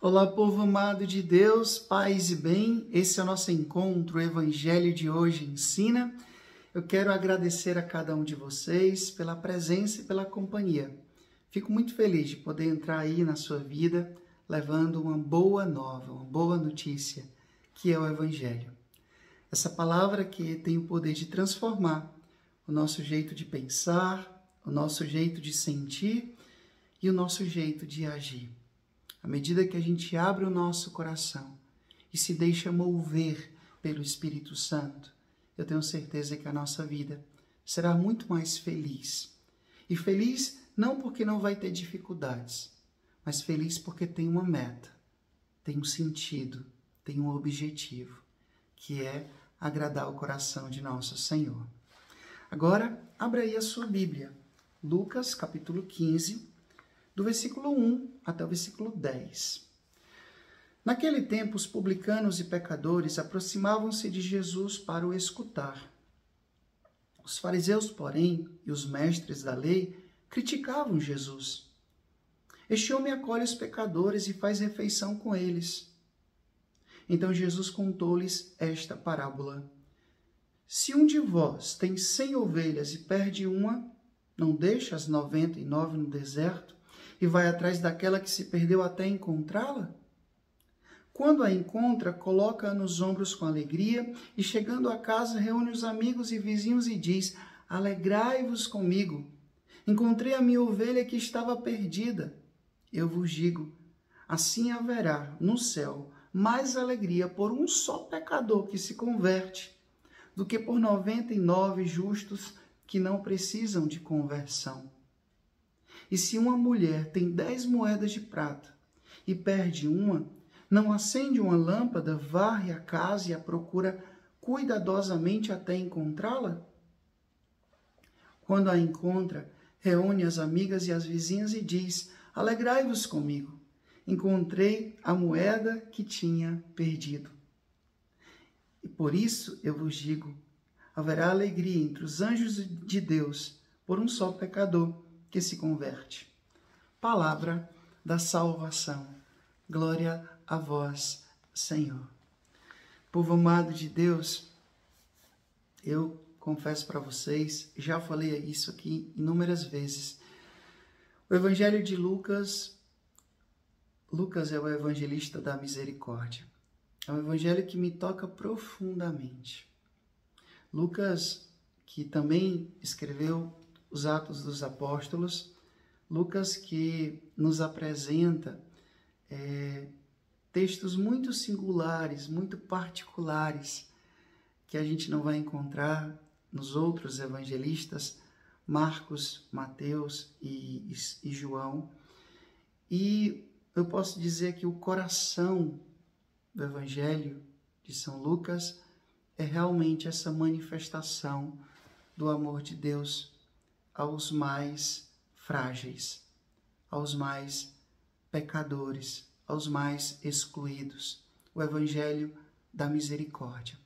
Olá, povo amado de Deus, paz e bem. Esse é o nosso encontro, o Evangelho de hoje ensina. Eu quero agradecer a cada um de vocês pela presença e pela companhia. Fico muito feliz de poder entrar aí na sua vida levando uma boa nova, uma boa notícia, que é o Evangelho. Essa palavra que tem o poder de transformar o nosso jeito de pensar, o nosso jeito de sentir e o nosso jeito de agir. À medida que a gente abre o nosso coração e se deixa mover pelo Espírito Santo, eu tenho certeza que a nossa vida será muito mais feliz. E feliz não porque não vai ter dificuldades, mas feliz porque tem uma meta, tem um sentido, tem um objetivo, que é agradar o coração de nosso Senhor. Agora, abra aí a sua Bíblia, Lucas capítulo 15, do versículo 1 até o versículo 10. Naquele tempo, os publicanos e pecadores aproximavam-se de Jesus para o escutar. Os fariseus, porém, e os mestres da lei criticavam Jesus. Este homem acolhe os pecadores e faz refeição com eles. Então Jesus contou-lhes esta parábola. Se um de vós tem 100 ovelhas e perde uma, não deixa as 99 no deserto e vai atrás daquela que se perdeu até encontrá-la? Quando a encontra, coloca-a nos ombros com alegria e, chegando a casa, reúne os amigos e vizinhos e diz: alegrai-vos comigo, encontrei a minha ovelha que estava perdida. Eu vos digo, assim haverá no céu mais alegria por um só pecador que se converte do que por 99 justos que não precisam de conversão. E se uma mulher tem 10 moedas de prata e perde uma, não acende uma lâmpada, varre a casa e a procura cuidadosamente até encontrá-la? Quando a encontra, reúne as amigas e as vizinhas e diz: alegrai-vos comigo, encontrei a moeda que tinha perdido. E por isso eu vos digo, haverá alegria entre os anjos de Deus por um só pecador que se converte. Palavra da salvação. Glória a vós, Senhor. Povo amado de Deus, eu confesso para vocês, já falei isso aqui inúmeras vezes. O Evangelho de Lucas é o evangelista da misericórdia. É um evangelho que me toca profundamente. Lucas, que também escreveu os Atos dos Apóstolos, Lucas que nos apresenta textos muito singulares, muito particulares, que a gente não vai encontrar nos outros evangelistas, Marcos, Mateus e João. E eu posso dizer que o coração do Evangelho de São Lucas é realmente essa manifestação do amor de Deus aos mais frágeis, aos mais pecadores, aos mais excluídos. O Evangelho da misericórdia.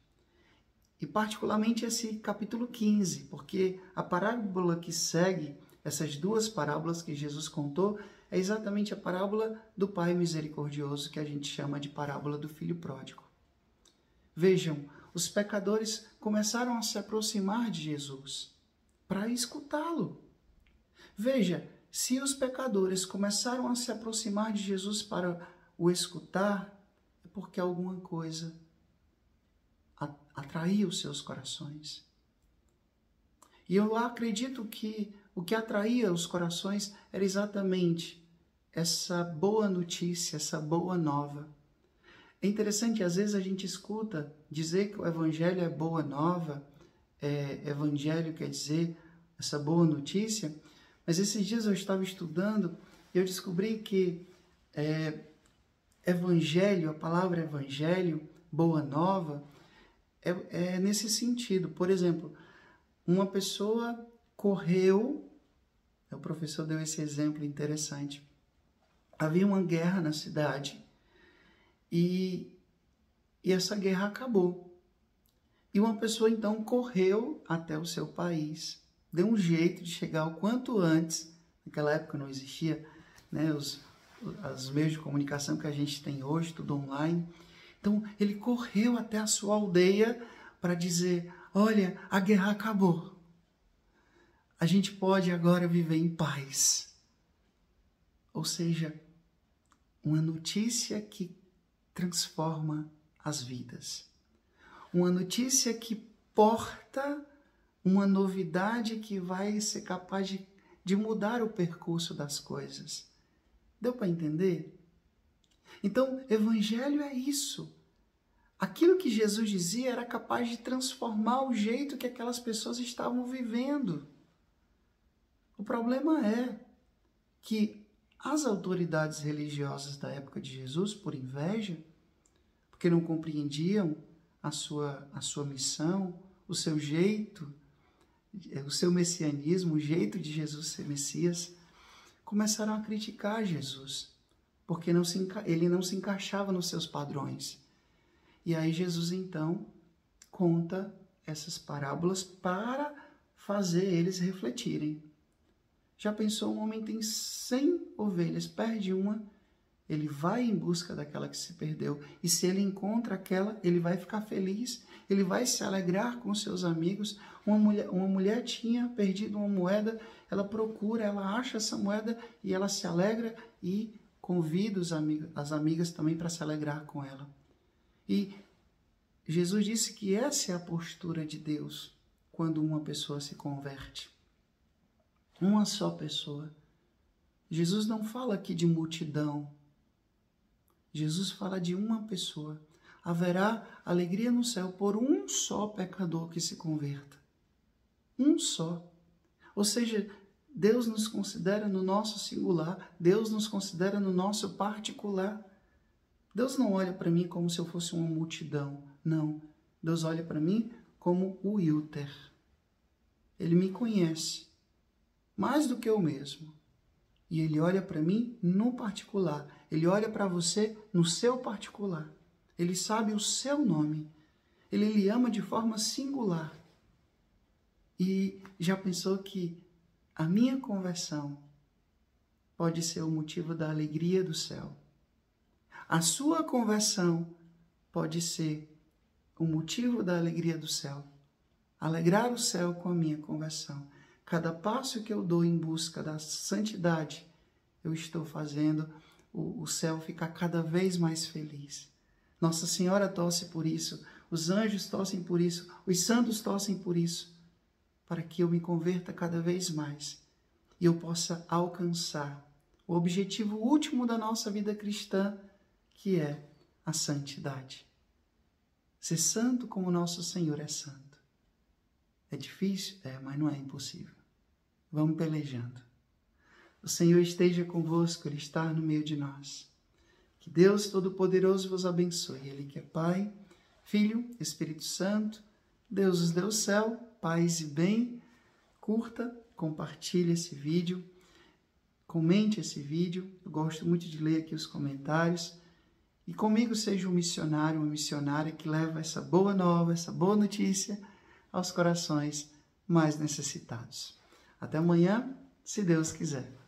E particularmente esse capítulo 15, porque a parábola que segue essas duas parábolas que Jesus contou é exatamente a parábola do Pai misericordioso, que a gente chama de parábola do Filho pródigo. Vejam, os pecadores começaram a se aproximar de Jesus para escutá-lo. Veja, se os pecadores começaram a se aproximar de Jesus para o escutar, é porque alguma coisa atraiu os seus corações. E eu acredito que o que atraía os corações era exatamente essa boa notícia, essa boa nova. É interessante, às vezes a gente escuta dizer que o Evangelho é boa nova, Evangelho quer dizer essa boa notícia, mas esses dias eu estava estudando e eu descobri que Evangelho, a palavra Evangelho, boa nova, é nesse sentido. Por exemplo, uma pessoa correu, o professor deu esse exemplo interessante, havia uma guerra na cidade e essa guerra acabou. E uma pessoa então correu até o seu país, deu um jeito de chegar o quanto antes. Naquela época não existia, né, os meios de comunicação que a gente tem hoje, tudo online. Então, ele correu até a sua aldeia para dizer: olha, a guerra acabou. A gente pode agora viver em paz. Ou seja, uma notícia que transforma as vidas. Uma notícia que porta uma novidade que vai ser capaz de mudar o percurso das coisas. Deu para entender? Então, evangelho é isso. Aquilo que Jesus dizia era capaz de transformar o jeito que aquelas pessoas estavam vivendo. O problema é que as autoridades religiosas da época de Jesus, por inveja, porque não compreendiam a sua missão, o seu jeito, o seu messianismo, o jeito de Jesus ser Messias, começaram a criticar Jesus, porque ele não se encaixava nos seus padrões. E aí Jesus, então, conta essas parábolas para fazer eles refletirem. Já pensou, um homem tem 100 ovelhas, perde uma, ele vai em busca daquela que se perdeu. E se ele encontra aquela, ele vai ficar feliz, ele vai se alegrar com seus amigos. Uma mulher tinha perdido uma moeda, ela procura, ela acha essa moeda e ela se alegra e convida as amigas também para se alegrar com ela. E Jesus disse que essa é a postura de Deus quando uma pessoa se converte. Uma só pessoa. Jesus não fala aqui de multidão. Jesus fala de uma pessoa. Haverá alegria no céu por um só pecador que se converta. Um só. Ou seja, Deus nos considera no nosso singular. Deus nos considera no nosso particular. Deus não olha para mim como se eu fosse uma multidão. Não. Deus olha para mim como o Wilter. Ele me conhece mais do que eu mesmo. E ele olha para mim no particular. Ele olha para você no seu particular. Ele sabe o seu nome. Ele lhe ama de forma singular. E já pensou que a minha conversão pode ser o motivo da alegria do céu? A sua conversão pode ser o motivo da alegria do céu. Alegrar o céu com a minha conversão. Cada passo que eu dou em busca da santidade, eu estou fazendo o céu ficar cada vez mais feliz. Nossa Senhora torce por isso, os anjos torcem por isso, os santos torcem por isso, para que eu me converta cada vez mais e eu possa alcançar o objetivo último da nossa vida cristã, que é a santidade. Ser santo como nosso Senhor é santo. É difícil? É, mas não é impossível. Vamos pelejando. O Senhor esteja convosco, Ele está no meio de nós. Que Deus Todo-Poderoso vos abençoe. Ele que é Pai, Filho, Espírito Santo, Deus os deu o céu, paz e bem. Curta, compartilhe esse vídeo, comente esse vídeo. Eu gosto muito de ler aqui os comentários. E comigo seja um missionário, uma missionária que leva essa boa nova, essa boa notícia aos corações mais necessitados. Até amanhã, se Deus quiser.